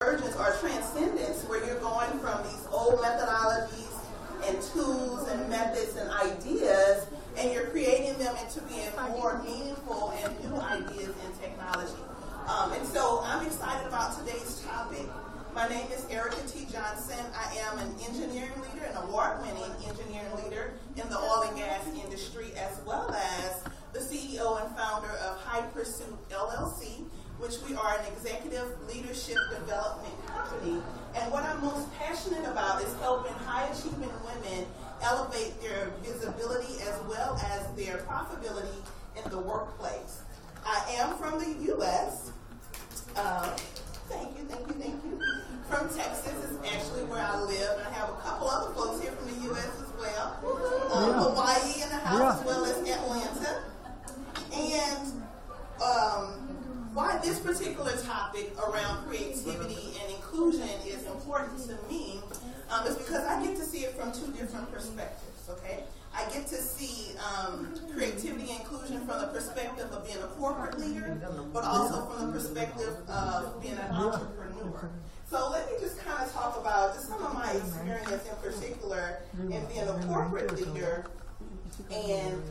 Convergence or transcendence, where you're going from these old methodologies and tools and methods and ideas, and you're creating them into being more meaningful and new ideas in technology. And so I'm excited about today's topic. My name is Erica T. Johnson. I am an engineering leader, an award-winning engineering leader in the oil and gas industry, as well as the CEO and founder of High Pursuit LLC, which we are an executive leadership development company. And what I'm most passionate about is helping high-achieving women elevate their visibility as well as their profitability in the workplace. I am from the U.S. Thank you. From Texas is actually where I live, and I have a couple other folks here from the U.S. as well. Hawaii in the house, as well as Atlanta. And why this particular topic around creativity and inclusion is important to me is because I get to see it from two different perspectives, okay? I get to see creativity and inclusion from the perspective of being a corporate leader, but also from the perspective of being an entrepreneur. So let me just kind of talk about just some of my experience in particular in being a corporate leader and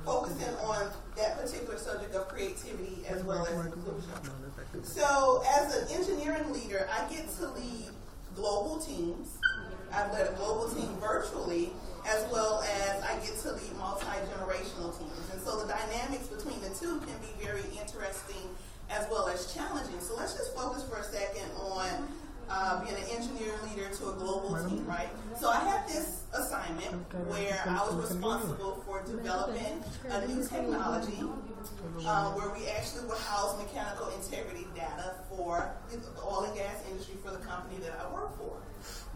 focusing on that particular subject of creativity as well as inclusion. So as an engineering leader, I get to lead global teams. I've led a global team virtually, as well as I get to lead multi-generational teams. And so the dynamics between the two can be very interesting as well as challenging. So let's just focus for a second on being an engineering leader to a global team, right? So I had this assignment where I was responsible for developing a new technology where we actually would house mechanical integrity data for the oil and gas industry for the company that I work for.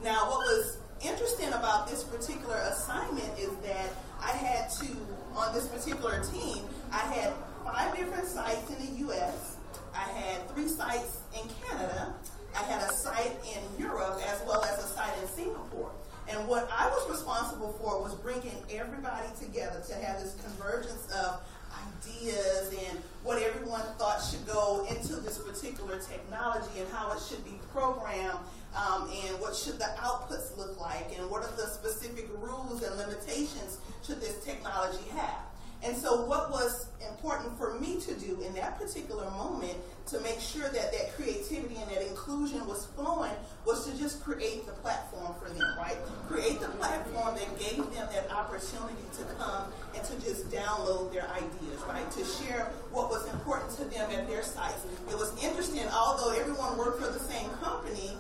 Now, what was interesting about this particular assignment is that I had to, on this particular team, I had 5 different sites in the U.S., I had 3 sites in Canada, I had a site in Europe as well as a site in Singapore. And what I was responsible for was bringing everybody together to have this convergence of ideas and what everyone thought should go into this particular technology and how it should be programmed and what should the outputs look like and what are the specific rules and limitations should this technology have. And so what was important for me to do in that particular moment to make sure that that creativity and that inclusion was flowing was to just create the platform for them, right? Create the platform that gave them that opportunity to come and to just download their ideas, right? To share what was important to them at their sites. It was interesting, although everyone worked for the same company,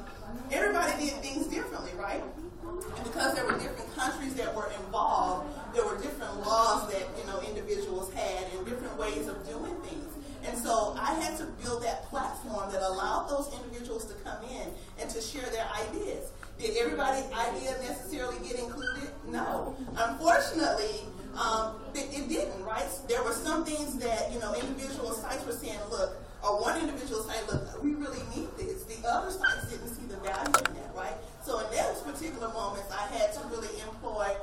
everybody did things differently, right? And because there were different countries that were involved, there were different laws that, individuals had and different ways of doing things. And so I had to build that platform that allowed those individuals to come in and to share their ideas. Did everybody's idea necessarily get included? No. Unfortunately, it didn't, right? There were some things that, individual sites were saying, look, or one individual site, look, we really need this. The other sites didn't see the value in that, right? So in those particular moments, I had to really employ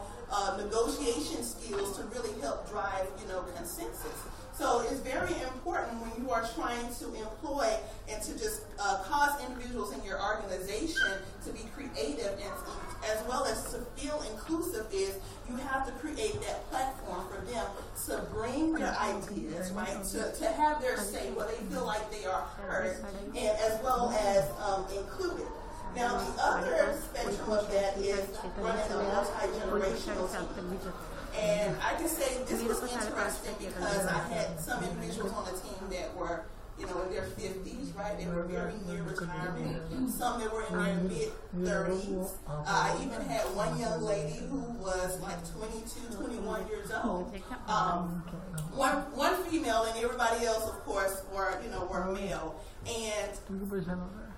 negotiation skills to really help drive, consensus. So it's very important when you are trying to employ and to just cause individuals in your organization to be creative and as well as to feel inclusive is you have to create that platform for them to bring their ideas, right, to have their say where they feel like they are heard and as well as included. Now, the other spectrum of that is running a multi-generational team. And I can say this was interesting because I had some individuals on the team that were, in their 50s, right? They were very near retirement. Some that were in their mid-30s. I even had one young lady who was like 22, 21 years old. One female, and everybody else, of course, were male. And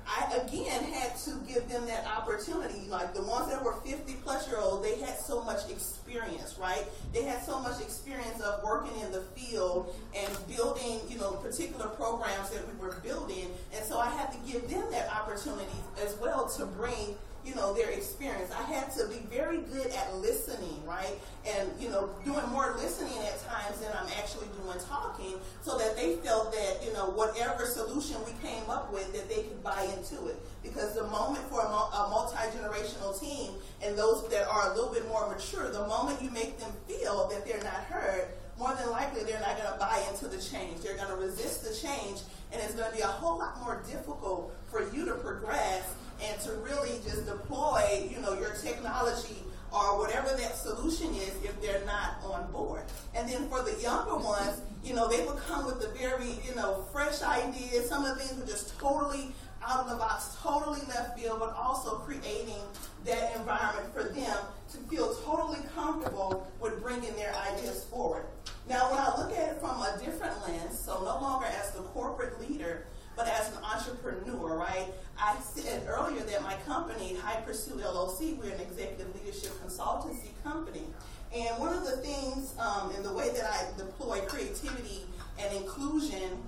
I, again, had to give them that opportunity. Like the ones that were 50-plus-year-old, they had so much experience, right? They had so much experience of working in the field and building, particular programs that we were building. And so I had to give them that opportunity as well to bring, their experience. I had to be very good at listening, right? And, doing more listening at times than I'm actually doing talking, so that they felt that, whatever solution we came up with, that they could buy into it. Because the moment for a multi-generational team, and those that are a little bit more mature, the moment you make them feel that they're not heard, more than likely they're not going to buy into the change. They're going to resist the change, and it's going to be a whole lot more difficult for you to progress and to really just deploy, your technology or whatever that solution is if they're not on board. And then for the younger ones, they would come with the very, fresh ideas. Some of the things were just totally out of the box, totally left field, but also creating that environment for them to feel totally comfortable with bringing their ideas forward. Now, when I look at it from a different lens, so no longer as the corporate leader, but as an entrepreneur, right? I said earlier that my company, High Pursuit LLC, we're an executive leadership consultancy company. And one of the things in the way that I deploy creativity and inclusion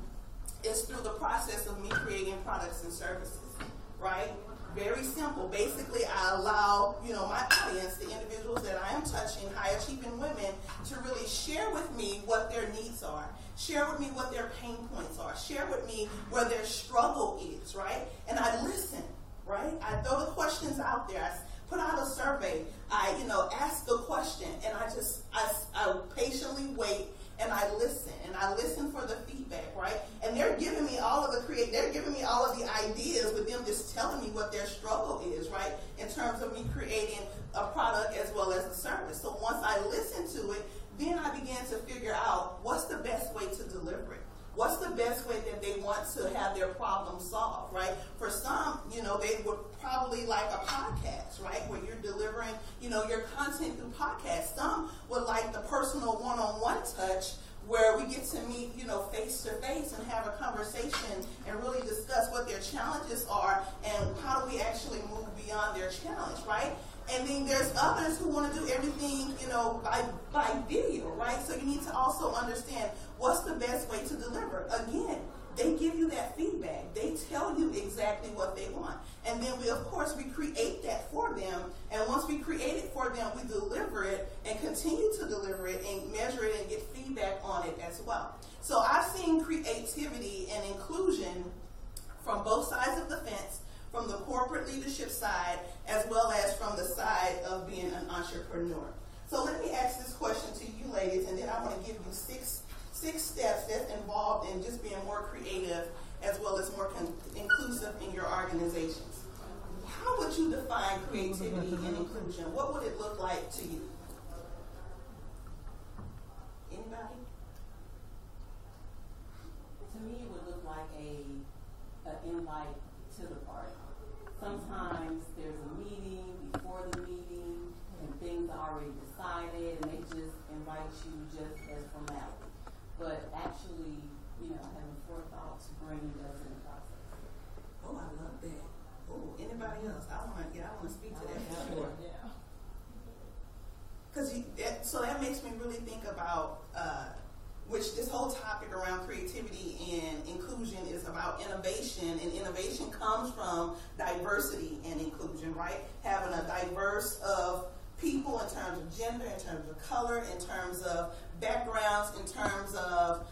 is through the process of me creating products and services, right? Very simple. Basically, I allow, my audience, the individuals that I am touching, high-achieving women, to really share with me what their needs are. Share with me what their pain points are. Share with me where their struggle is, right? And I listen, right? I throw the questions out there. I put out a survey. I, ask the question, and I patiently wait, and I listen, and I listen for the feedback, right? And they're giving me all of the ideas, with them just telling me what their struggle is, right? In terms of me creating a product as well as a service. So once I listen to it, then I began to figure out what's the best way to deliver it. What's the best way that they want to have their problem solved, right? For some, they would probably like a podcast, right? Where you're delivering, your content through podcasts. Some would like the personal one-on-one touch where we get to meet, face to face and have a conversation and really discuss what their challenges are and how do we actually move beyond their challenge, right? And then there's others who want to do everything, by video, right? So you need to also understand what's the best way to deliver. Again, they give you that feedback. They tell you exactly what they want. And then we create that for them. And once we create it for them, we deliver it and continue to deliver it and measure it and get feedback on it as well. So I've seen creativity and inclusion from both sides of the fence, from the corporate leadership side, as well as from the side of being an entrepreneur. So let me ask this question to you ladies, and then I want to give you six steps that's involved in just being more creative as well as more inclusive in your organizations. How would you define creativity and inclusion? What would it look like to you? Anybody? To me, it would look like an invite to the party. Sometimes there's a meeting before the meeting and things are already decided and they just invite you just as formality. But actually, having forethought to bring us in the process. Oh, I love that. Oh, anybody else? I want to speak to that for sure. Yeah. So that makes me really think about which this whole topic around creativity and inclusion is about innovation, and innovation comes from diversity and inclusion, right? Having a diverse of people in terms of gender, in terms of color, in terms of backgrounds, in terms of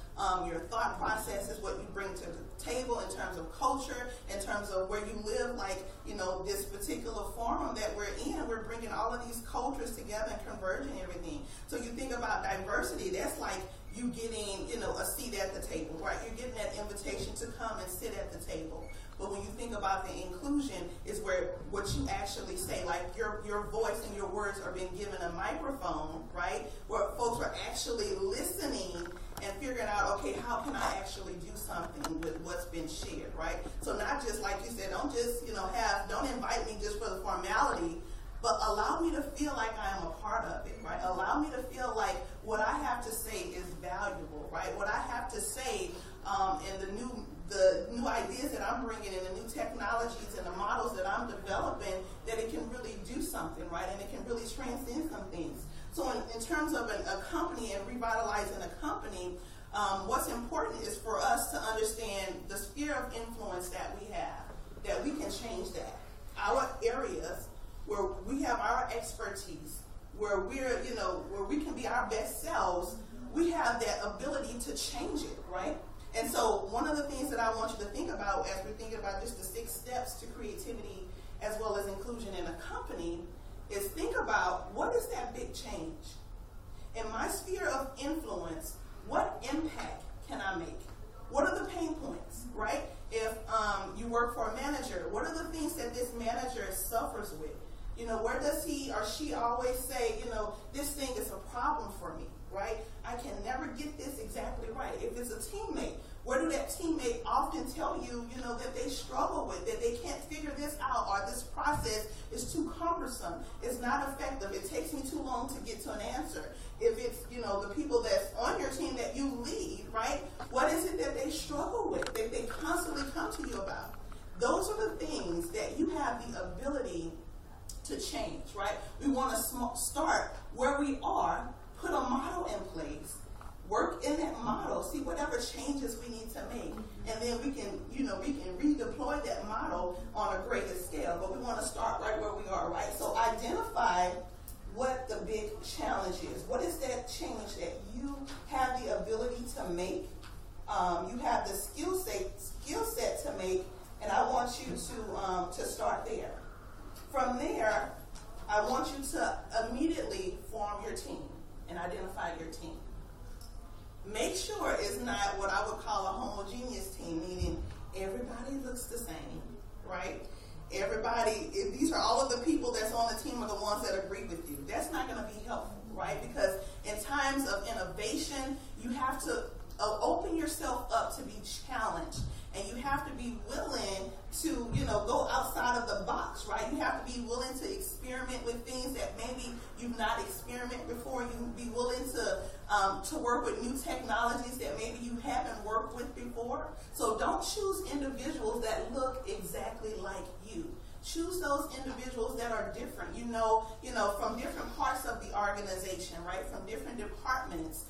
your thought processes, what you bring to the table, in terms of culture, in terms of where you live, like, this particular forum that we're in, we're bringing all of these cultures together and converging everything. So you think about diversity, that's like you getting, a seat at the table, right? You're getting that invitation to come and sit at the table. But when you think about the inclusion, is where what you actually say, like your voice and your words are being given a microphone, right? Where folks are actually listening and figuring out, okay, how can I actually do something with what's been shared, right? So not just, like you said, don't just, don't invite me just for the formality, but allow me to feel like I am a part of it, right? Allow me to feel like what I have to say is valuable, right? What I have to say and the new ideas that I'm bringing and the new technologies and the models that I'm developing, that it can really do something, right? And it can really transcend some things. So in terms of a company and revitalizing a company, what's important is for us to understand the sphere of influence that we have, that we can change that. Our areas we have our expertise, where we're, where we can be our best selves, we have that ability to change it, right? And so one of the things that I want you to think about as we're thinking about just the 6 steps to creativity as well as inclusion in a company is think about, what is that big change? In my sphere of influence, what impact can I make? What are the pain points, right? If you work for a manager, what are the things that this manager suffers with? Where does he or she always say, this thing is a problem for me, right? I can never get this exactly right. If it's a teammate, where do that teammate often tell you, that they struggle with, that they can't figure this out, or this process is too cumbersome, it's not effective, it takes me too long to get to an answer. If it's, the people that's on your team that you lead, right, what is it that they struggle with, that they constantly come to you about? Those are the things that you have the ability to change, right? We want to start where we are, put a model in place, work in that model, see whatever changes we need to make, and then we can redeploy that model on a greater scale. But we want to start right where we are, right? So identify what the big challenge is. What is that change that you have the ability to make? You have the skill set to make, and I want you to start there. From there, I want you to immediately form your team and identify your team. Make sure it's not what I would call a homogeneous team, meaning everybody looks the same, right? These are all of the people that's on the team are the ones that agree with you. That's not going to be helpful, right? Because in times of innovation, you have to open yourself up to be challenged. And you have to be willing to, go outside of the box, right? You have to be willing to experiment with things that maybe you've not experimented before. You be willing to work with new technologies that maybe you haven't worked with before. So don't choose individuals that look exactly like you. Choose those individuals that are different, from different parts of the organization, right? From different departments.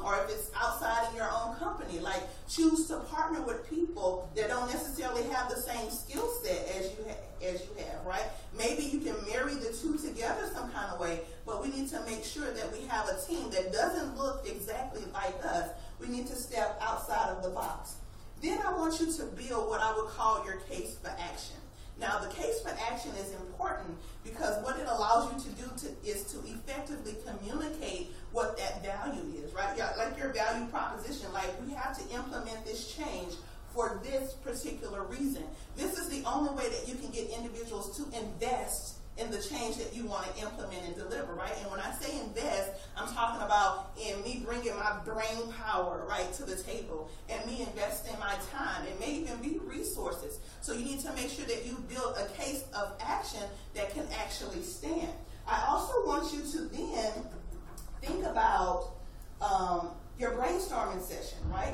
Or if it's outside of your own company, like choose to partner with people that don't necessarily have the same skill set as you have, right? Maybe you can marry the two together some kind of way, but we need to make sure that we have a team that doesn't look exactly like us. We need to step outside of the box. Then I want you to build what I would call your case for action. Now, the case for action is important because what it allows you to do is to effectively communicate what that value is, right? Yeah, like your value proposition, like we have to implement this change for this particular reason. This is the only way that you can get individuals to invest in the change that you want to implement and deliver, right? And when I say invest, I'm talking about in me bringing my brain power, right, to the table, and me investing my time. It may even be resources. So you need to make sure that you build a case of action that can actually stand. I also want you to then think about your brainstorming session, right?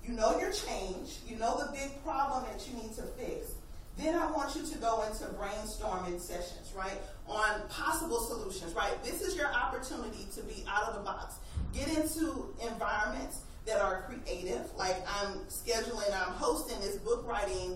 You know your change. You know the big problem that you need to fix. Then I want you to go into brainstorming sessions, right, on possible solutions, right? This is your opportunity to be out of the box. Get into environments that are creative, like I'm hosting this book writing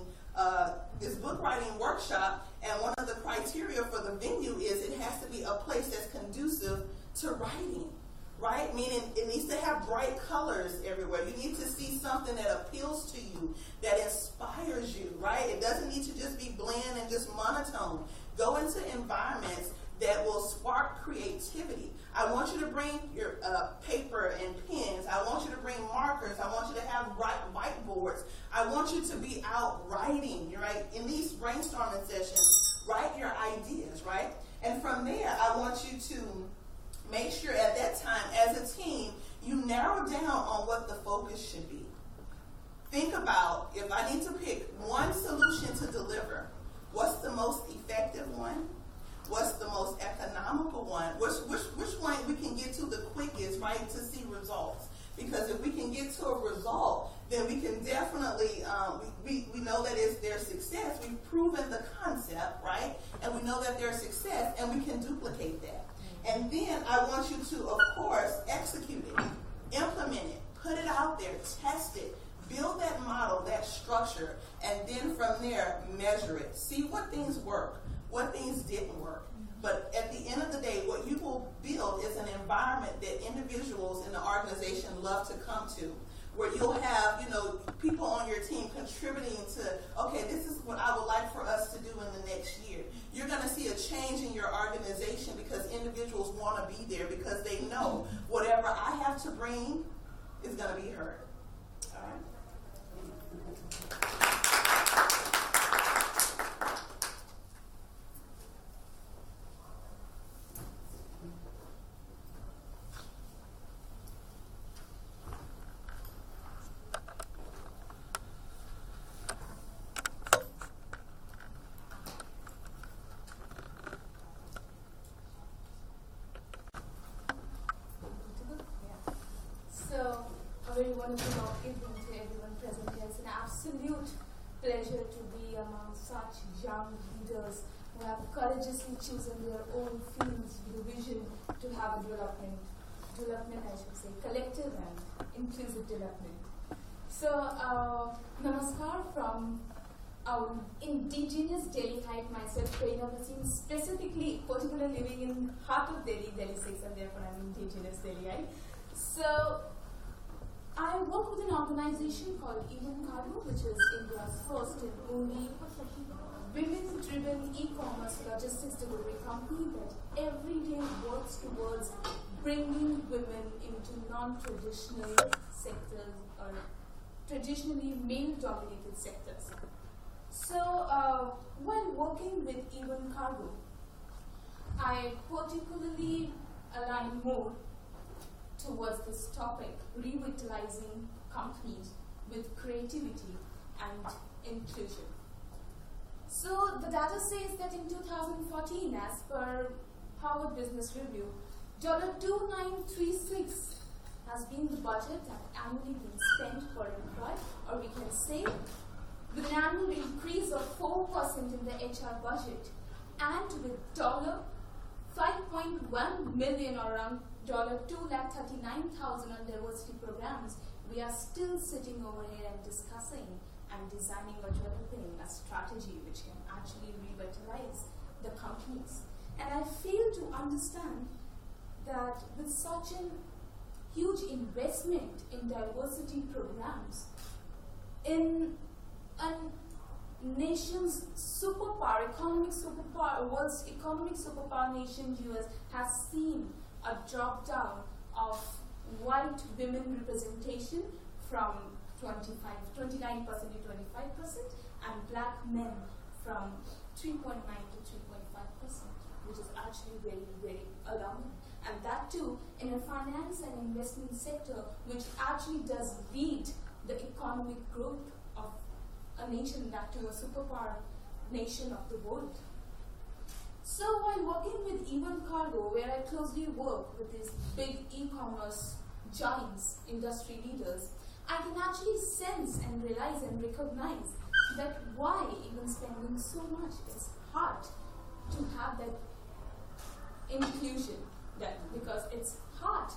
workshop, and one of the criteria for the venue is it has to be a place that's conducive to writing. Right? Meaning it needs to have bright colors everywhere. You need to see something that appeals to you, that inspires you, right? It doesn't need to just be bland and just monotone. Go into environments that will spark creativity. I want you to bring your paper and pens. I want you to bring markers. I want you to have whiteboards. I want you to be out writing, right? In these brainstorming sessions, write your ideas, right? And from there, I want you to make sure at that time, as a team, you narrow down on what the focus should be. Think about, if I need to pick one solution to deliver, what's the most effective one? What's the most economical one? Which one we can get to the quickest, right, to see results? Because if we can get to a result, then we can definitely, we know that it's their success. We've proven the concept, right? And we know that there's success, and we can duplicate that. And then I want you to, of course, execute it, implement it, put it out there, test it, build that model, that structure, and then from there, measure it. See what things work. what things didn't work. But at the end of the day, what you will build is an environment that individuals in the organization love to come to, where you'll have, people on your team contributing to, okay, this is what I would like for us to do in the next year. You're going to see a change in your organization because individuals want to be there because they know whatever I have to bring is going to be heard. All right? So, a very wonderful evening to everyone present here. It's an absolute pleasure to be among such young leaders who have courageously chosen their own fields with a vision to have a development I should say, collective and inclusive development. So, namaskar from our indigenous Delhiite, myself, Prerna Bhasin, specifically, particularly living in heart of Delhi 6, and therefore I'm indigenous Delhiite. So, I work with an organization called Even Cargo, which is India's first and only women-driven e-commerce logistics delivery company that every day works towards bringing women into non-traditional sectors or traditionally male-dominated sectors. So, while working with Even Cargo, I particularly align more towards this topic, revitalizing companies with creativity and inclusion. So the data says that in 2014, as per Harvard Business Review, $2936 has been the budget that annually been spent per employee, or we can say with an annual increase of 4% in the HR budget, and with $5.1 million or around $239,000 on diversity programs, we are still sitting over here and discussing and designing or developing a strategy which can actually revitalize the companies. And I fail to understand that with such a huge investment in diversity programs, in a nation's superpower, world's economic superpower nation, US, has seen a drop down of white women representation from 29% to 25%, and black men from 3.9 to 3.5%, which is actually very, very alarming. And that too in a finance and investment sector which actually does lead the economic growth of a nation, that too a superpower nation of the world. So while working with Even Cargo, where I closely work with these big e-commerce giants, industry leaders, I can actually sense and realize and recognize that why even spending so much, it's hard to have that inclusion, because it's hard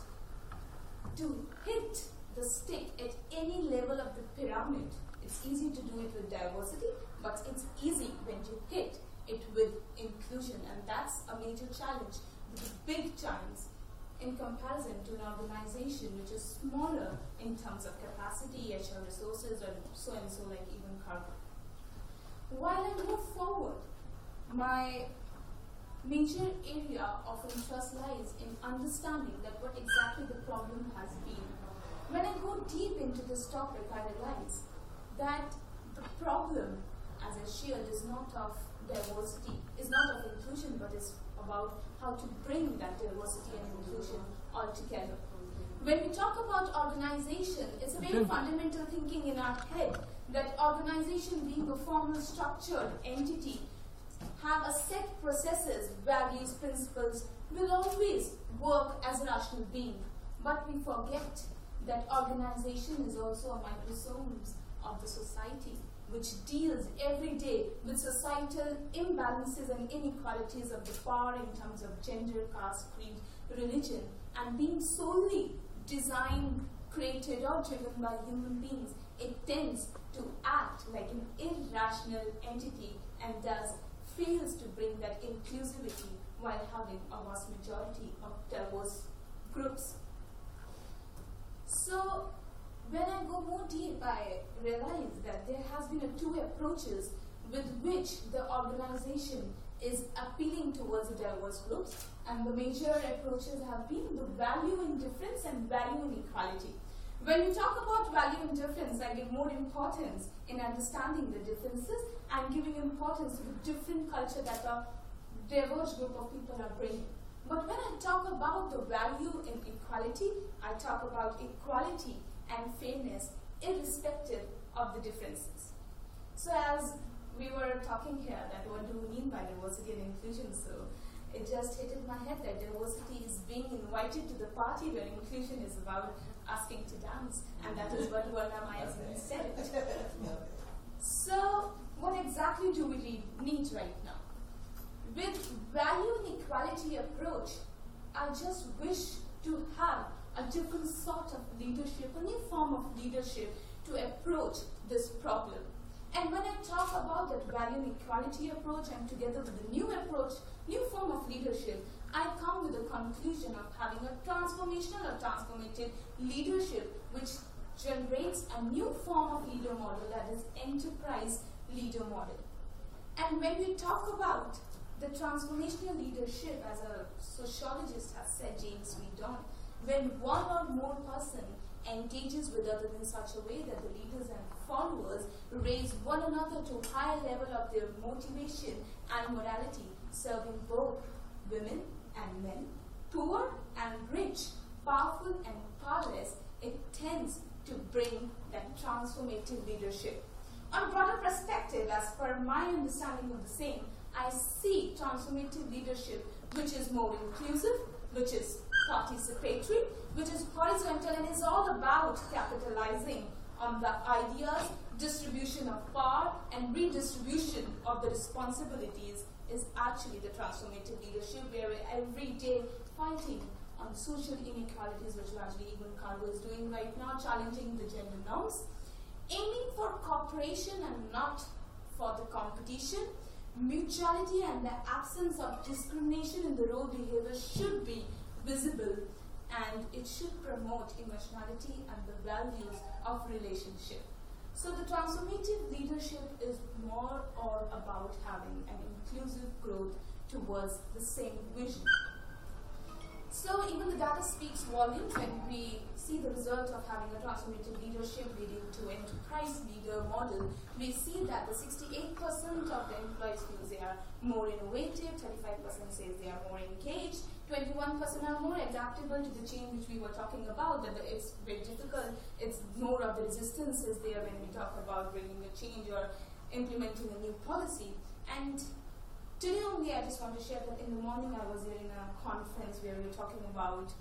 to hit the stick at any level of the pyramid. It's easy to do it with diversity, but it's easy when you hit it with inclusion, and that's a major challenge with the big giants in comparison to an organization which is smaller in terms of capacity, HR resources, or so and so, like Even Cargo. While I move forward, my major area of interest lies in understanding that what exactly the problem has been. When I go deep into this topic, I realize that the problem, as I shared, is not of diversity, is not of inclusion, but is about how to bring that diversity and inclusion all together. When we talk about organization, it's a very fundamental thinking in our head that organization, being a formal structured entity, have a set processes, values, principles, will always work as a rational being. But we forget that organization is also a microsome of the society, which deals every day with societal imbalances and inequalities of the power in terms of gender, caste, creed, religion, and being solely designed, created, or driven by human beings, it tends to act like an irrational entity and thus fails to bring that inclusivity while having a vast majority of diverse groups. So when I go more deep, I realize that there has been two approaches with which the organization is appealing towards the diverse groups, and the major approaches have been the value in difference and value in equality. When we talk about value in difference, I give more importance in understanding the differences and giving importance to the different culture that a diverse group of people are bringing. But when I talk about the value in equality, I talk about equality and fairness irrespective of the differences. So as we were talking here, that what do we mean by diversity and inclusion? So it just hit in my head that diversity is being invited to the party where inclusion is about asking to dance, and that is what Varna Maya said. So what exactly do we need right now? With value and equality approach, I just wish to have a different sort of leadership, a new form of leadership to approach this problem. And when I talk about that value and equality approach, and together with the new approach, new form of leadership, I come with the conclusion of having a transformational or transformative leadership which generates a new form of leader model, that is enterprise leader model. And when we talk about the transformational leadership, as a sociologist has said, James Weedon, when one or more person engages with others in such a way that the leaders and followers raise one another to a higher level of their motivation and morality, serving both women and men, poor and rich, powerful and powerless, it tends to bring that transformative leadership. On a broader perspective, as per my understanding of the same, I see transformative leadership which is more inclusive, which is participatory, which is horizontal, and is all about capitalizing on the ideas, distribution of power, and redistribution of the responsibilities is actually the transformative leadership, where we're every day fighting on social inequalities, which largely even Cargo is doing right now, challenging the gender norms, aiming for cooperation and not for the competition. Mutuality and the absence of discrimination in the role behavior should be visible, and it should promote emotionality and the values of relationship. So the transformative leadership is more all about having an inclusive growth towards the same vision. So even the data speaks volumes when we see the result of having a transformative leadership leading to enterprise leader model. We see that the 68% of the employees feel they are more innovative, 35% says they are more engaged, 21% are more adaptable to the change which we were talking about, that it's very difficult, it's more of the resistance is there when we talk about bringing a change or implementing a new policy. And today only I just want to share that in the morning I was here in a conference where we were talking about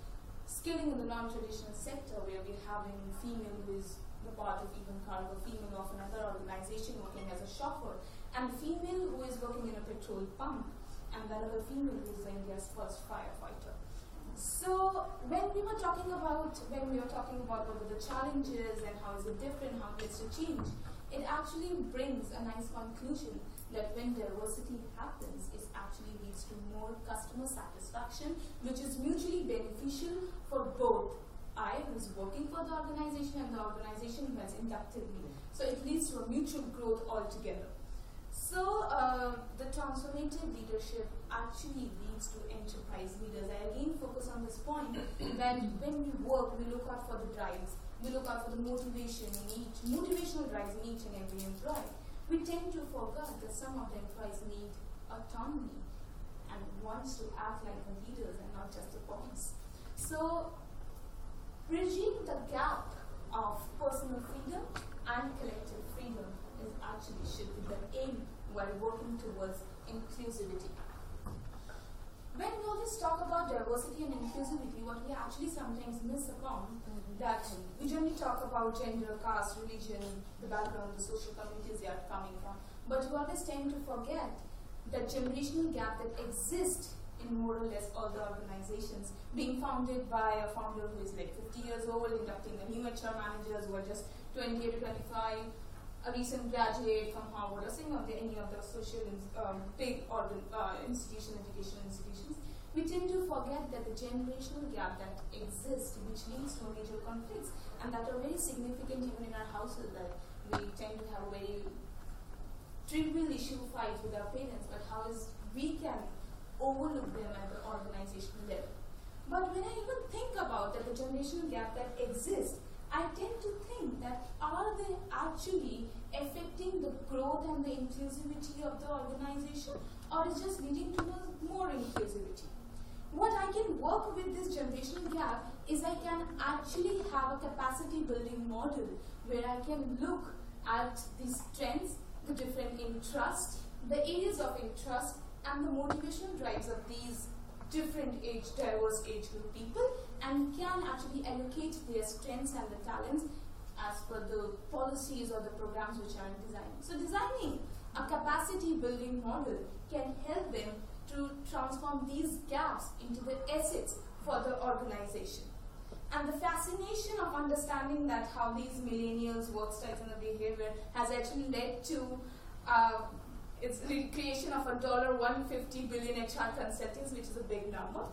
skilling in the non-traditional sector, where we're having female who is the part of even Cargo, female of another organization working as a chauffeur, and female who is working in a petrol pump, and another female who is India's first firefighter. So when we were talking about what were the challenges and how is it different, how it's to change, it actually brings a nice conclusion that when diversity happens, it actually leads to more customer satisfaction, which is mutually beneficial for both I, who's working for the organization, and the organization who has inducted me. So it leads to a mutual growth altogether. So the transformative leadership actually leads to enterprise leaders. I again focus on this point that when we work, we look out for the drives, we look out for the motivational drives in each and every employee. We tend to forget that some of the employees need autonomy and wants to act like the leaders and not just the pawns. So bridging the gap of personal freedom and collective freedom is actually should be the aim while working towards inclusivity. When we always talk about diversity and inclusivity, what we actually sometimes miss upon that we generally talk about gender, caste, religion, the background, the social communities they are coming from, but we always tend to forget the generational gap that exists in more or less all the organizations, being founded by a founder who is like 50 years old, inducting the new HR managers who are just 28 to 25, a recent graduate from Harvard or some of any of the social big educational institutions, we tend to forget that the generational gap that exists, which leads to major conflicts, and that are very significant even in our houses, that we tend to have a very trivial issue fights with our parents, but how is we can overlook them at the organizational level. But when I even think about that the generational gap that exists, I tend to think that are they actually affecting the growth and the inclusivity of the organization, or is just leading to more inclusivity? What I can work with this generational gap is I can actually have a capacity building model where I can look at these trends, the different interests, the areas of interest, and the motivational drives of these different diverse age group people, and can actually allocate their strengths and the talents as per the policies or the programs which are designing. So designing a capacity building model can help them to transform these gaps into the assets for the organization. And the fascination of understanding that how these millennials' work styles and the behavior has actually led to its creation of $150 billion HR consultants, which is a big number.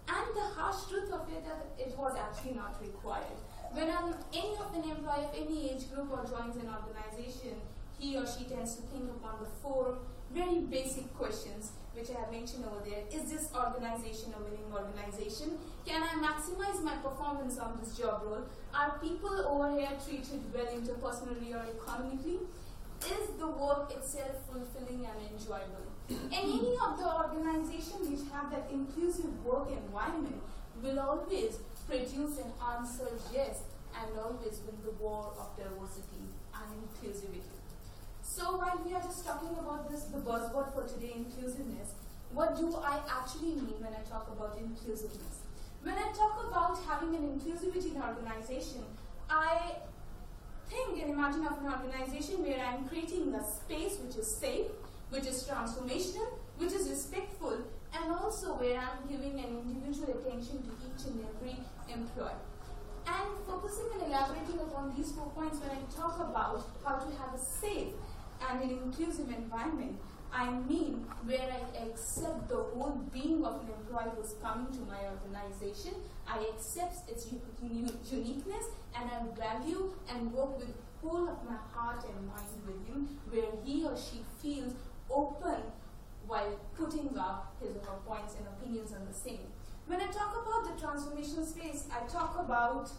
And the harsh truth of it that it was actually not required. When any of an employee of any age group or joins an organization, he or she tends to think upon the four very basic questions which I have mentioned over there. Is this organization a winning organization? Can I maximize my performance on this job role? Are people over here treated well interpersonally or economically? Is the work itself fulfilling and enjoyable? And any of the organizations which have that inclusive work environment will always produce an answer yes, and always win the war of diversity and inclusivity. So while we are just talking about this, the buzzword for today, inclusiveness, what do I actually mean when I talk about inclusiveness? When I talk about having an inclusivity in an organization, I think and imagine of an organization where I'm creating a space which is safe, which is transformational, which is respectful, and also where I'm giving an individual attention to each and every employee. And focusing and elaborating upon these 4 points, when I talk about how to have a safe and an inclusive environment, I mean where I accept the whole being of an employee who's coming to my organization. I accept its uniqueness, and I value and work with whole of my heart and mind with him, where he or she feels open while putting up his or her points and opinions on the same. When I talk about the transformational space, I talk about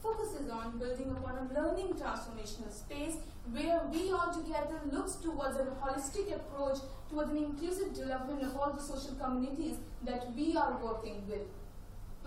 focuses on building upon a learning transformational space where we all together looks towards a holistic approach towards an inclusive development of all the social communities that we are working with.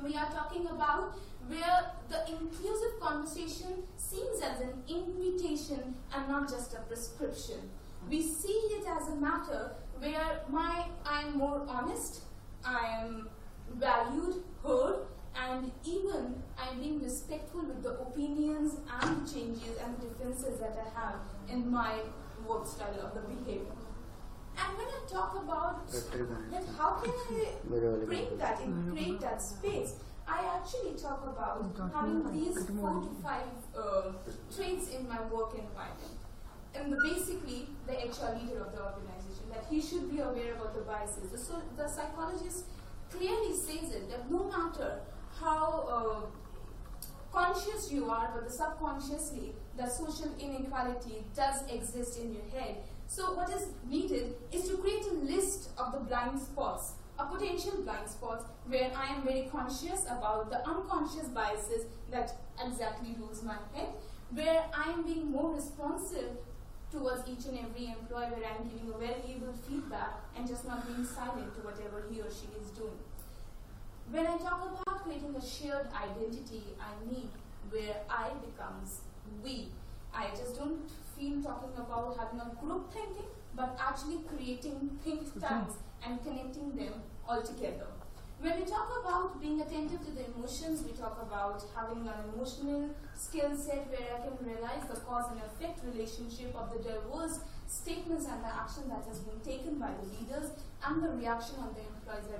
We are talking about where the inclusive conversation seems as an invitation and not just a prescription. We see it as a matter where I am more honest, I am valued, heard, and even I'm being respectful with the opinions and changes and differences that I have in my work style of the behavior. And when I talk about that, how can I bring that and create that space, I actually talk about having these 4 to 5 traits in my work environment. And basically, the HR leader of the organization, that he should be aware about the biases. The psychologist clearly says it, that no matter how conscious you are, but the subconsciously, the social inequality does exist in your head. So what is needed is to create a list of the blind spots, a potential blind spots, where I am very conscious about the unconscious biases that exactly rules my head, where I am being more responsive towards each and every employee, where I am giving a valuable feedback and just not being silent to whatever he or she is doing. When I talk about creating a shared identity, I mean where I becomes we. I just don't feel talking about having a group thinking, but actually creating think tanks and connecting them all together. When we talk about being attentive to the emotions, we talk about having an emotional skill set where I can realize the cause and effect relationship of the diverse statements and the action that has been taken by the leaders and the reaction of the employees.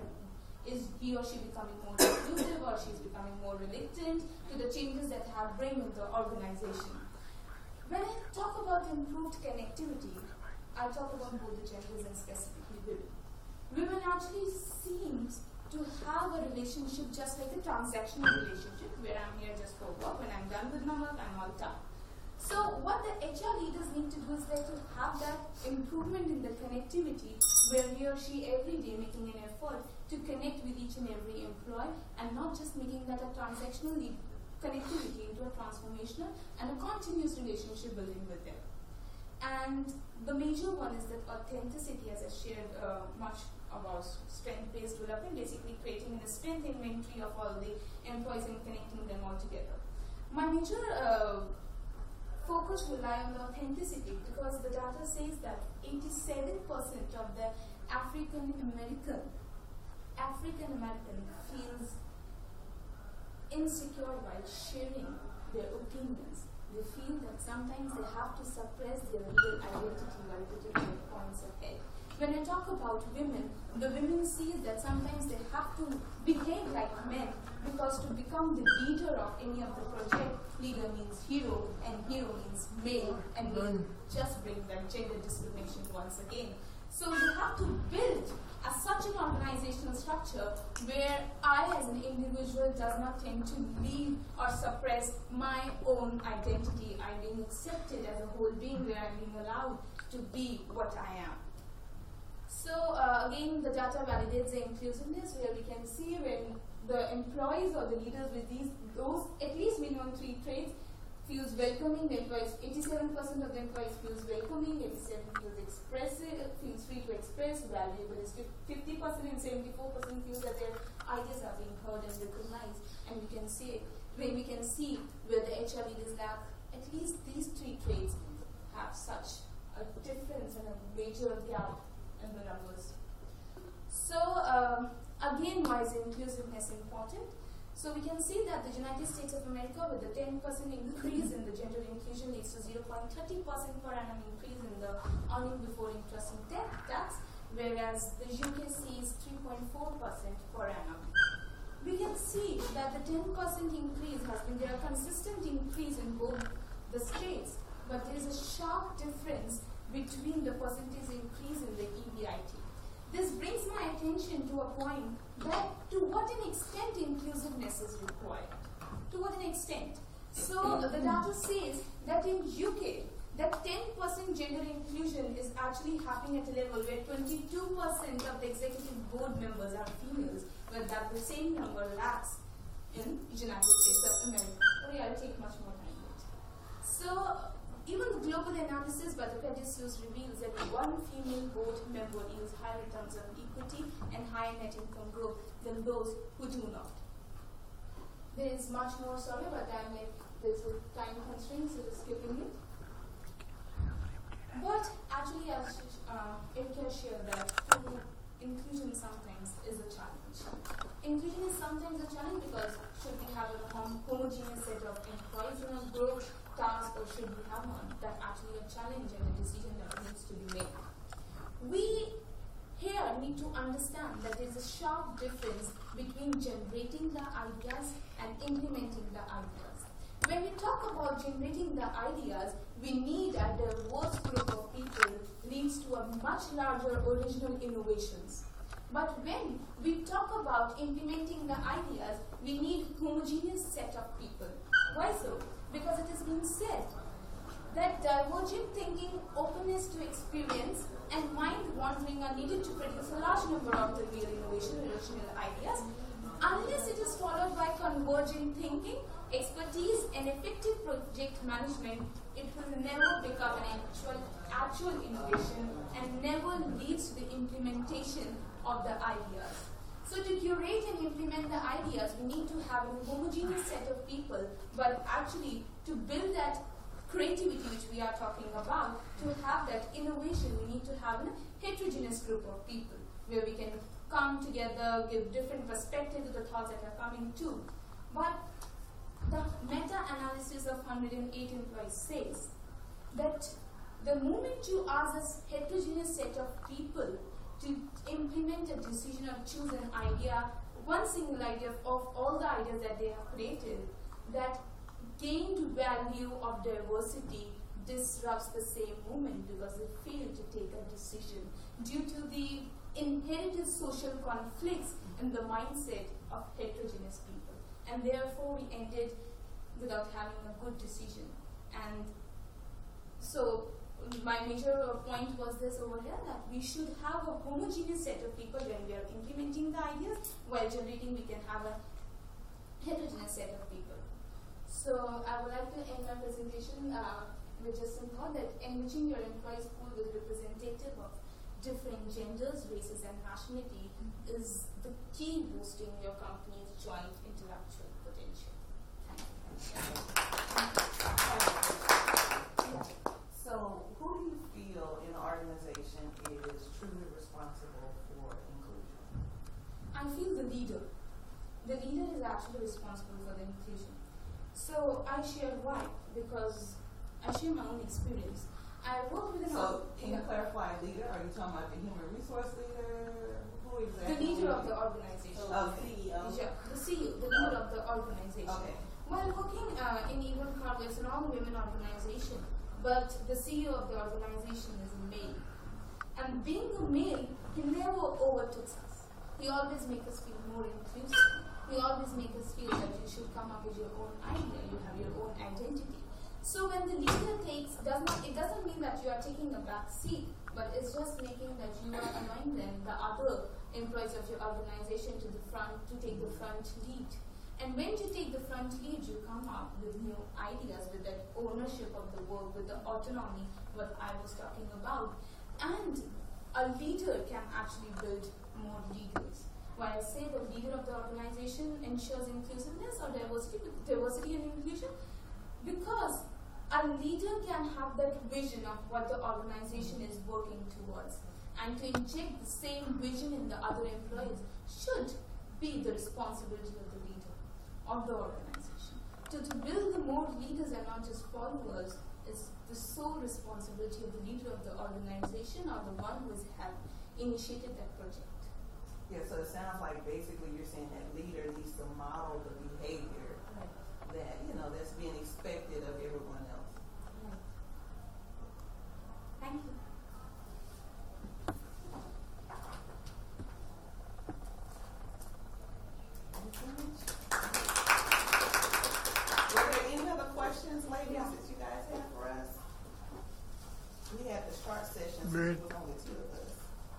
Is he or she becoming more inclusive, or she's becoming more reluctant to the changes that have bring in the organization? When I talk about improved connectivity, I talk about both the genders and specifically women. Women actually seem to have a relationship just like a transactional relationship, where I'm here just for work. When I'm done with my work, I'm all done. So what the HR leaders need to do is like to have that improvement in the connectivity, where he or she every day making an effort to connect with each and every employee, and not just making that a transactional connectivity into a transformational and a continuous relationship building with them. And the major one is that authenticity, as I shared much about strength-based development, basically creating a strength inventory of all the employees and connecting them all together. My major focus will lie on the authenticity, because the data says that 87% of the African American feels insecure while sharing their opinions. They feel that sometimes they have to suppress their real identity while putting their points ahead. When I talk about women, the women see that sometimes they have to behave like men, because to become the leader of any of the project, leader means hero, and hero means male, and we just bring that gender discrimination once again. So you have to build such an organizational structure where I as an individual does not tend to leave or suppress my own identity. I'm being accepted as a whole being, where I'm being allowed to be what I am. So again, the data validates the inclusiveness, where we can see when the employees or the leaders with those at least minimum 3 traits feels welcoming. The employees, 87% of the employees feels welcoming, 87 feels expressive, feels free to express, valuable is 50%, and 74% feels that their ideas are being heard and recognized. And we can see where the HR leaders lack at least these 3 traits, have such a difference and a major gap in the numbers. So again, why is inclusiveness important? So we can see that the United States of America, with a 10% increase in the gender inclusion, leads to 0.30% per annum increase in the earning before interest and tax, whereas the UK sees 3.4% per annum. We can see that the 10% increase has been there, a consistent increase in both the states, but there is a sharp difference between the percentage increase in the EBIT. This brings my attention to a point that to what an extent inclusiveness is required. To what an extent? So the data says that in UK, that 10% gender inclusion is actually happening at a level where 22% of the executive board members are females, but that the same number lacks in United States of America. Sorry, I'll take much more time with it. So even the global analysis by the Credit Suisse reveals that one female board member yields higher returns on equity and higher net income growth than those who do not. There is much more, sorry, but there's a time constraint, so just skipping it. But actually, as Erika shared, that inclusion sometimes is a challenge. Inclusion is sometimes a challenge because should we have a homogeneous set of employees in a group, task, or should we have one? That's actually a challenge and a decision that needs to be made. We here need to understand that there is a sharp difference between generating the ideas and implementing the ideas. When we talk about generating the ideas, we need a diverse group of people leads to a much larger original innovations. But when we talk about implementing the ideas, we need homogeneous set of people. Why so? Because it has been said that divergent thinking, openness to experience, and mind wandering are needed to produce a large number of the real innovation, original ideas. Unless it is followed by convergent thinking, expertise, and effective project management, it will never become an actual innovation and never leads to the implementation of the ideas. So to curate and implement the ideas, we need to have a homogeneous set of people, but actually to build that creativity which we are talking about, to have that innovation, we need to have a heterogeneous group of people where we can come together, give different perspectives to the thoughts that are coming too. But the meta-analysis of 108 employees says that the moment you ask a heterogeneous set of people to implement a decision or choose an idea, one single idea of all the ideas that they have created, that gained value of diversity disrupts the same movement because they fail to take a decision due to the inherited social conflicts in the mindset of heterogeneous people. And therefore, we ended without having a good decision. And so, my major point was this over here, that we should have a homogeneous set of people when we are implementing the ideas, while generating we can have a heterogeneous set of people. So I would like to end my presentation with just some thought that enriching your employees pool with representative of different genders, races and nationality is the key boosting your company's joint intellectual potential. Thank you. So, who do you feel in the organization is truly responsible for inclusion? I feel the leader. The leader is actually responsible for the inclusion. So I share why, because I share my own experience. I work with can you clarify leader? Are you talking about the human resource leader? Who exactly? The leader of the organization. CEO. Yeah, the CEO, the leader of the organization. Okay. While working in Even Carl, it's an all-women organization, but the CEO of the organization is a male. And being a male, he never overtook us. He always makes us feel more inclusive. He always makes us feel that you should come up with your own idea, you have your own identity. So when the leader it doesn't mean that you are taking a back seat, but it's just making that you are allowing them, the other employees of your organization, to take the front lead. And when you take the front lead, you come up with new ideas, with that ownership of the work, with the autonomy, what I was talking about. And a leader can actually build more leaders. Why I say the leader of the organization ensures inclusiveness or diversity and inclusion, because a leader can have that vision of what the organization is working towards, and to inject the same vision in the other employees should be the responsibility of the leader of the organization. To build the more leaders and not just followers is the sole responsibility of the leader of the organization, or the one who has initiated that project. Yeah, so it sounds like basically you're saying that leader needs to model the behavior that, that's being expected of everyone else. Thank you. Were there any other questions, ladies, that you guys have for us? We had the short sessions, so it was only two of us.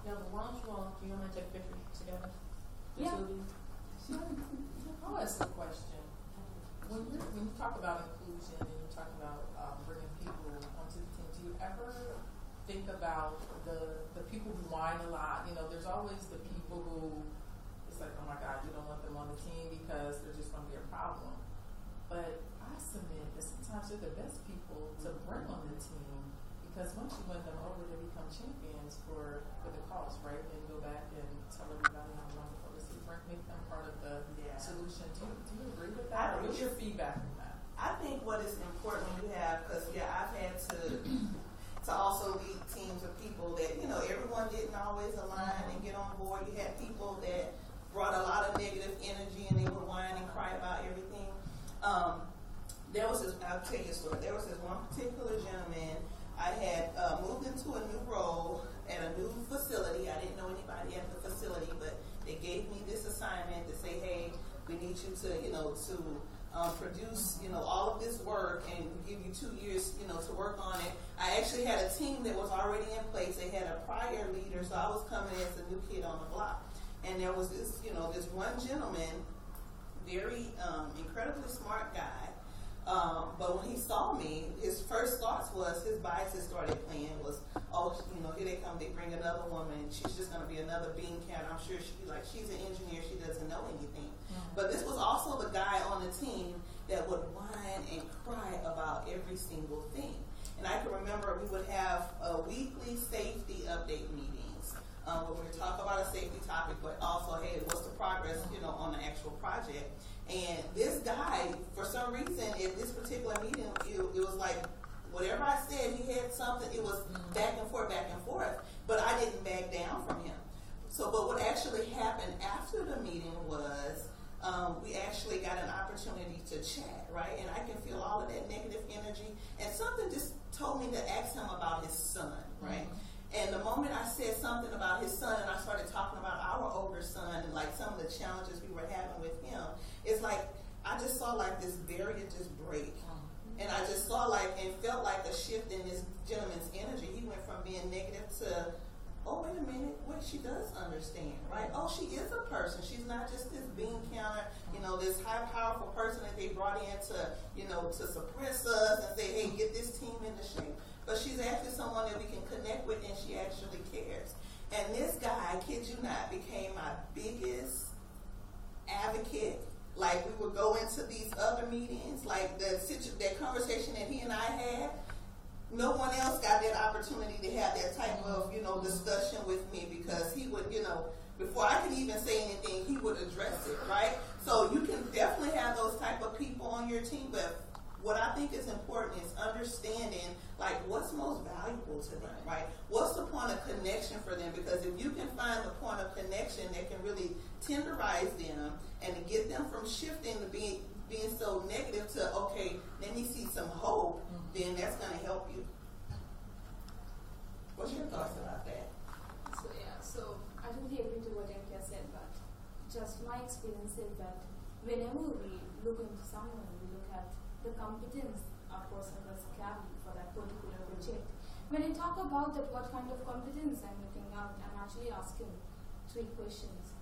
Now, why don't you all, do you want to take a picture together? Yeah. I'll ask a question. When you talk about inclusion and you talk about bringing people onto the team, do you ever think about the people who whine a lot? There's always the people who, it's like, oh my God, you don't want them on the team because they're just going to be a problem. But I submit that sometimes they're the best people to bring on the team, because once you win them over, they become champions for the cause, right? And go back and tell everybody how wonderful this is. Make them part of the solution. Do you agree with that? Or what's your feedback on that? I think what is important when you have, because I've had to also lead teams of people that, everyone didn't always align and get on board. You had people that brought a lot of negative energy and they would whine and cry about everything. I'll tell you a story. There was this one particular gentleman. I had moved into a new role at a new facility. I didn't know anybody at the facility, but they gave me this assignment to say, hey, we need you to, produce, all of this work, and we give you 2 years, to work on it. I actually had a team that was already in place. They had a prior leader, so I was coming as a new kid on the block. And there was this, this one gentleman, very incredibly smart guy. But when he saw me, his first thoughts was, his biases started playing was, here they come, they bring another woman, she's just going to be another bean counter. I'm sure she's an engineer, she doesn't know anything. But this was also the guy on the team that would whine and cry about every single thing. And I can remember we would have weekly safety update meetings where we would talk about a safety topic, but also, hey, what's the progress, on the actual project. And this guy, for some reason, at this particular meeting, it was like, whatever I said, he had something, it was back and forth. But I didn't back down from him. So, but what actually happened after the meeting was, we actually got an opportunity to chat, right? And I can feel all of that negative energy. And something just told me to ask him about his son, right? And the moment I said something about his son and I started talking about our older son and like some of the challenges we were having with him, it's like I just saw like this barrier just break. And I just saw like and felt like a shift in this gentleman's energy. He went from being negative to, oh, wait a minute, wait, she does understand, right? Oh, she is a person. She's not just this bean counter, this high powerful person that they brought in to suppress us and say, hey, get this team into shape. But she's actually someone that we can connect with and she actually cares. And this guy, I kid you not, became my biggest advocate. Like we would go into these other meetings, like that conversation that he and I had, no one else got that opportunity to have that type of, discussion with me because he would, before I could even say anything, he would address it, right? So you can definitely have those type of people on your team, but what I think is important is understanding, like, what's most valuable to them, right? What's the point of connection for them? Because if you can find the point of connection that can really tenderize them and to get them from shifting to being so negative to, okay, let me see some hope, then that's going to help you. What's your thoughts about that? So I totally agree to what Emkia said, but just my experience is that whenever we look into someone, we look at the competence a person must carry for that particular project. When I talk about that, what kind of competence I'm looking at, I'm actually asking 3 questions.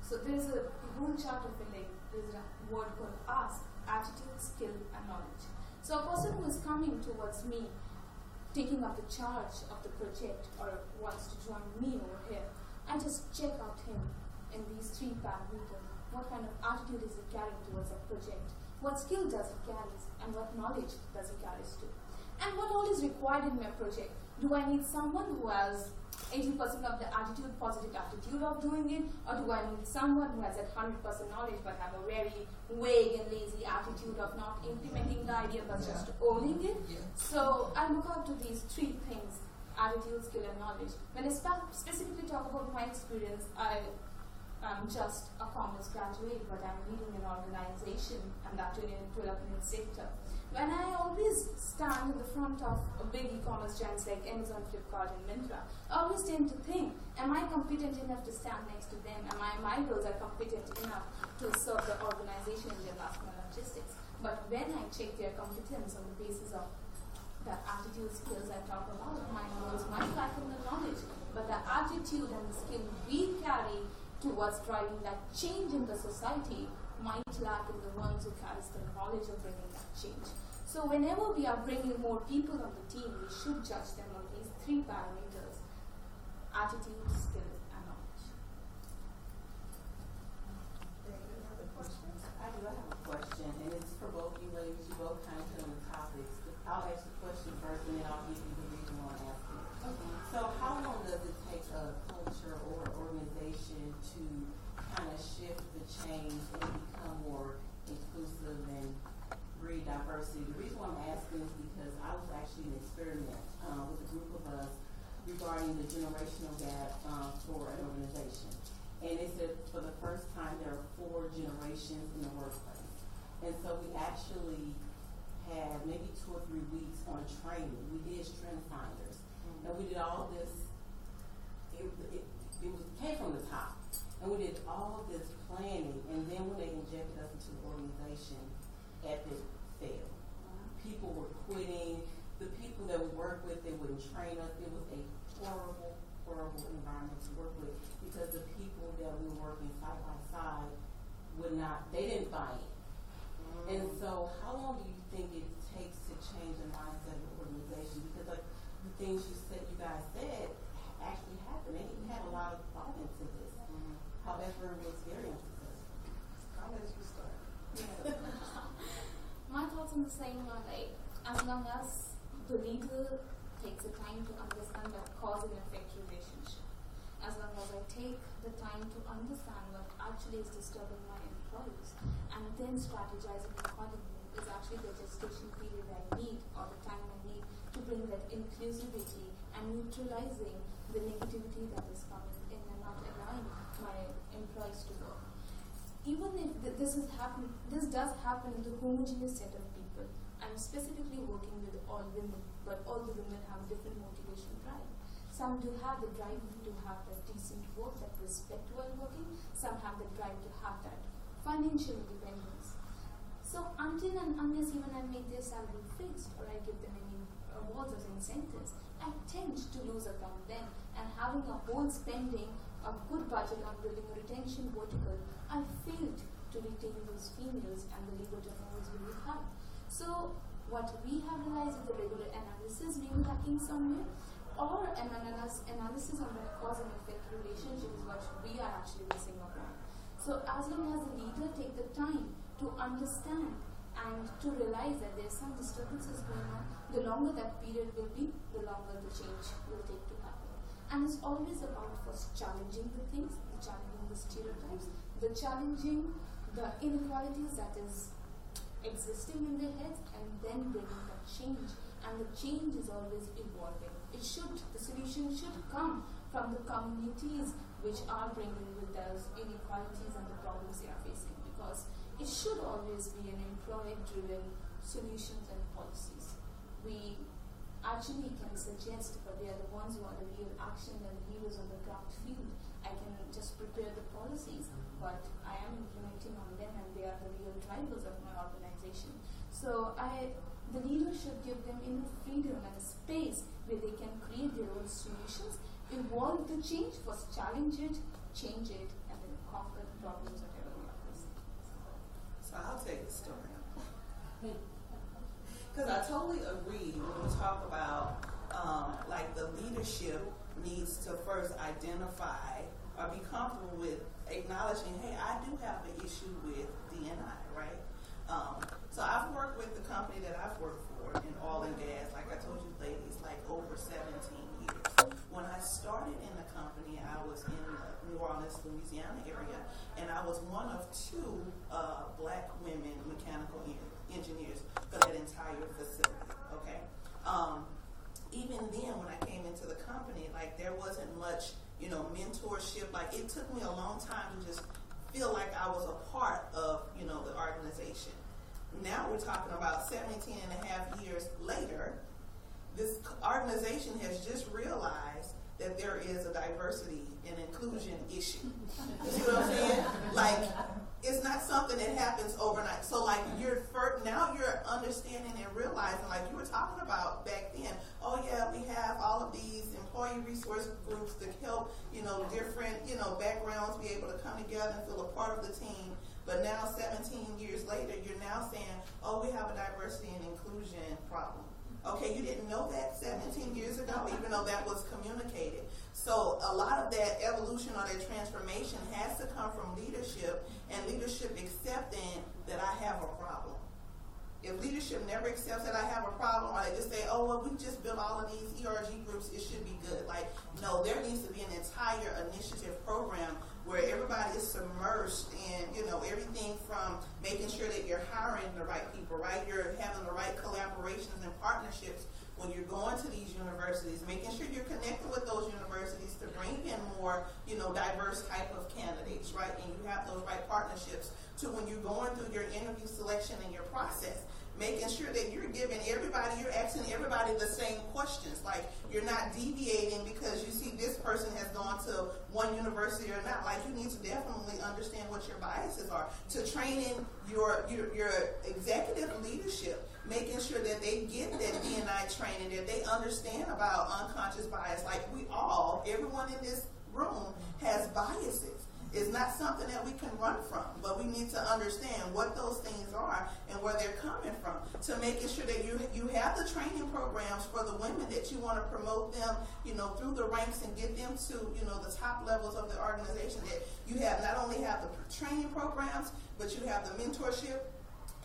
So there's a whole chart of it, like there's a word called ask, attitude, skill, and knowledge. So a person who is coming towards me, taking up the charge of the project or wants to join me over here, I just check out him in these 3 parameters. What kind of attitude is he carrying towards a project? What skill does he carry? And what knowledge does he carry too? And what all is required in my project? Do I need someone who has 80% of the positive attitude of doing it? Or do I need someone who has that 100% knowledge but have a very vague and lazy attitude of not implementing the idea but just owning it? So I look out to these 3 things, attitude, skill, and knowledge. When I specifically talk about my experience, I'm just a commerce graduate, but I'm leading an organization, and that in the development sector. When I always stand in the front of big e-commerce giants like Amazon, Flipkart, and Myntra, I always tend to think, am I competent enough to stand next to them? My girls are competent enough to serve the organization in their last mile logistics. But when I check their competence on the basis of the attitude skills I talk about, my girls might lack in the knowledge, but the attitude and the skill we carry towards driving that change in the society might lack in the ones who carries the knowledge of bringing that change. So whenever we are bringing more people on the team, we should judge them on these 3 parameters: attitude, skill, and knowledge. David, other questions? I do have a question, and it's for both you ladies. You both kind of hit on the topics. I'll ask the question first, and then I'll give you the reason why I'm asking. Okay. So how long does it take a culture or organization to kind of shift the change and become more inclusive and breed diversity? The reason why I'm asking is because I was actually an experiment with a group of us regarding the generational gap for an organization. And they said for the first time there are 4 generations in the workplace. And so we actually had maybe 2 or 3 weeks on training. We did strength finders. And we did all this, it came from the top. And we did all of this planning, and then when they injected us into the organization, epic failed. People were quitting. The people that we worked with, they wouldn't train us. It was a horrible, horrible environment to work with because the people that we were working side by side they didn't buy it. And so how long do you think it takes to change the mindset of the organization? Because like the things you guys said actually happened, and you had a lot of thought into this. However, it was very unsuccessful. How did you start? My thoughts on the same are like, as long as the leader takes the time to understand that cause and effect relationship, as long as I take the time to understand what actually is disturbing my employees, and then strategizing accordingly is actually the gestation period I need, or the time I need to bring that inclusivity and neutralizing the negativity that is coming in and not allowing my employees to work. Even if this does happen in the homogeneous set of people, I'm specifically working with the all women, but all the women have a different motivation drive. Some do have the drive to have that decent work, that respect while working. Some have the drive to have that financial independence. So until and unless even I make their salary fixed or I give them any awards or incentives, I tend to lose out on them. And having a whole spending, a good budget on building a retention vertical, I failed to retain those females, and the labor turnover is really high. So what we have realized is the regular analysis may be lacking somewhere, or an analysis on the cause and effect relationship is what we are actually missing upon. So as long as the leader take the time to understand and to realize that there's some disturbances going on, the longer that period will be, the longer the change will take to happen. And it's always about first challenging the things, challenging the stereotypes, the challenging the inequalities that is existing in their heads, and then bringing that change. And the change is always evolving. The solution should come from the communities which are bringing with those inequalities and the problems they are facing, because it should always be an employee-driven solutions and policies. We actually can suggest, but they are the ones who are the real action and the heroes on the ground field. I can just prepare the policies, but I am implementing on them, and they are the real drivers of my organization. So the leader should give them enough freedom and a space where they can create their own solutions, evolve the change, first challenge it, change it, and then conquer the problems whatever we are facing. So I'll take the story. Because I totally agree when we talk about like the leadership needs to first identify or be comfortable with acknowledging, hey, I do have an issue with D&I, right? So I've worked with the company that I've worked for in oil and gas, like I told you ladies, like over 17 years. When I started in the company, I was in the New Orleans, Louisiana area, and I was one of two black women mechanical engineers for that entire facility, okay? Even then, when I came into the company, like there wasn't much, mentorship. Like it took me a long time to just feel like I was a part of, the organization. Now we're talking about 17 and a half years later, this organization has just realized that there is a diversity and inclusion issue. You see what I'm saying? Like, it's not something that happens overnight. So, like, now you're understanding and realizing, like you were talking about back then, oh yeah, we have all of these employee resource groups that help, different, backgrounds be able to come together and feel a part of the team. But now, 17 years later, you're now saying, oh, we have a diversity and inclusion problem. Okay, you didn't know that 17 years ago, even though that was communicated. So a lot of that evolution or that transformation has to come from leadership, and leadership accepting that I have a problem. If leadership never accepts that I have a problem, or they just say, oh, well, we just built all of these ERG groups, it should be good. Like, no, there needs to be an entire initiative program where everybody is submerged in, everything from making sure that you're hiring the right people, right? You're having the right collaborations and partnerships when you're going to these universities, making sure you're connected with those universities to bring in more, diverse type of candidates, right? And you have those right partnerships to when you're going through your interview selection and your process, making sure that you're asking everybody the same questions. Like, you're not deviating because you see this person has gone to one university or not. Like, you need to definitely understand what your biases are. To train in your executive leadership, making sure that they get that D&I training, that they understand about unconscious bias. Like, everyone in this room has biases. It's not something that we can run from, but we need to understand what those things are and where they're coming from, to making sure that you have the training programs for the women that you want to promote them, through the ranks and get them to, the top levels of the organization. That you have not only have the training programs, but you have the mentorship,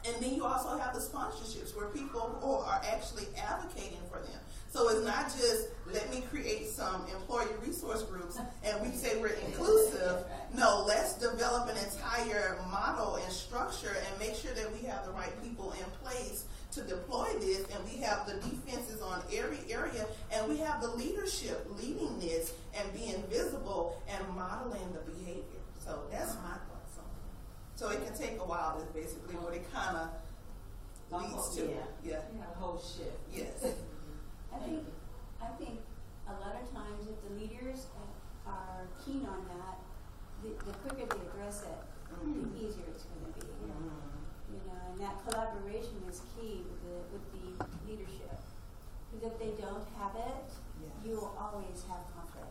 and then you also have the sponsorships where people are actually advocating for them. So it's not just, let me create some employee resource groups and we say we're inclusive. No, let's develop an entire model and structure and make sure that we have the right people in place to deploy this, and we have the defenses on every area, and we have the leadership leading this and being visible and modeling the behavior. So that's my thoughts on it. So it can take a while, is basically what it kind of leads to. Yeah. The whole shift. Yes. that, the quicker they address it, the easier it's going to be. You know, and that collaboration is key with the leadership. Because if they don't have it, you will always have conflict.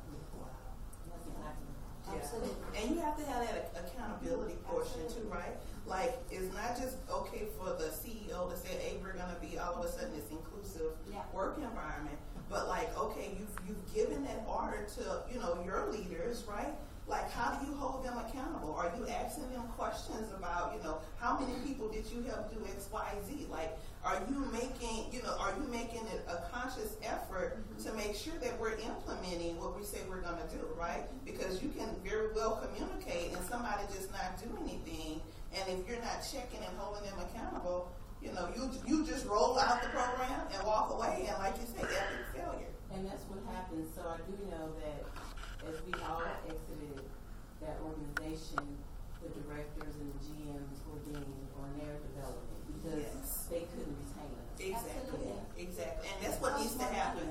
That's exactly. Absolutely. And you have to have that accountability portion too, right? Like, it's not just okay for the CEO to say, hey, we're going to be all of a sudden this inclusive work environment. But like, okay, you've given that order to, you know, your leaders, right? Like, how do you hold them accountable? Are you asking them questions about, you know, how many people did you help do X, Y, Z? Like, are you making it a conscious effort to make sure that we're implementing what we say we're going to do, right? Because you can very well communicate and somebody just not do anything. And if you're not checking and holding them accountable, you know, you just roll out the program and walk away. And like you say, epic failure. And that's what happens. So I do know that as we all exited that organization, the directors and the GMs were being on their development because they couldn't retain us. Exactly. Exactly. And that's what needs to happen.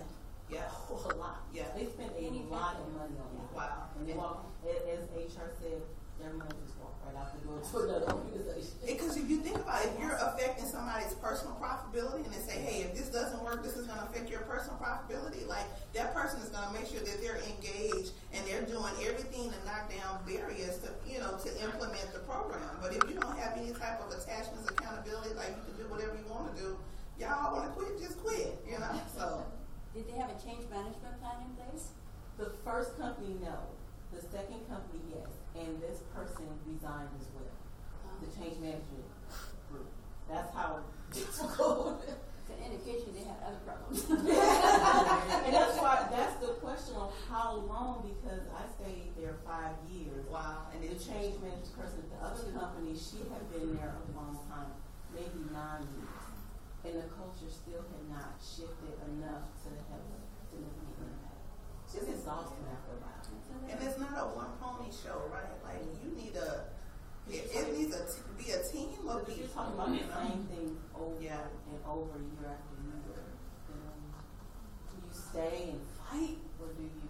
Yeah. A lot. Yeah. They spent a lot of money on it. Wow. And they walk, as HR said, their money just walked right out the door to another organization. Because if you think about it, if you're affecting somebody's personal profitability and they say, hey, if this doesn't work, this is going to affect your personal profitability, like that person is going to make sure that they're engaged and they're doing everything to knock down barriers to, you know, to implement the program. But if you don't have any type of attachments, accountability, like you can do whatever you want to do, y'all want to quit, just quit, you know? So. Did they have a change management plan in place? The first company, no. The second company, yes. And this person resigned as well. The change management group. That's how difficult. It's an indication they had other problems. And that's why, that's the question of how long, because I stayed there 5 years. Wow. And the change management person, the other company, she had been there a long time, maybe 9 years. And the culture still had not shifted enough to have a significant impact. It's exhausting after a while. And it's not a one pony show, right? Like you need it needs to be a team of people. You're talking about the same thing over and over year after year. Do you stay and fight, or do you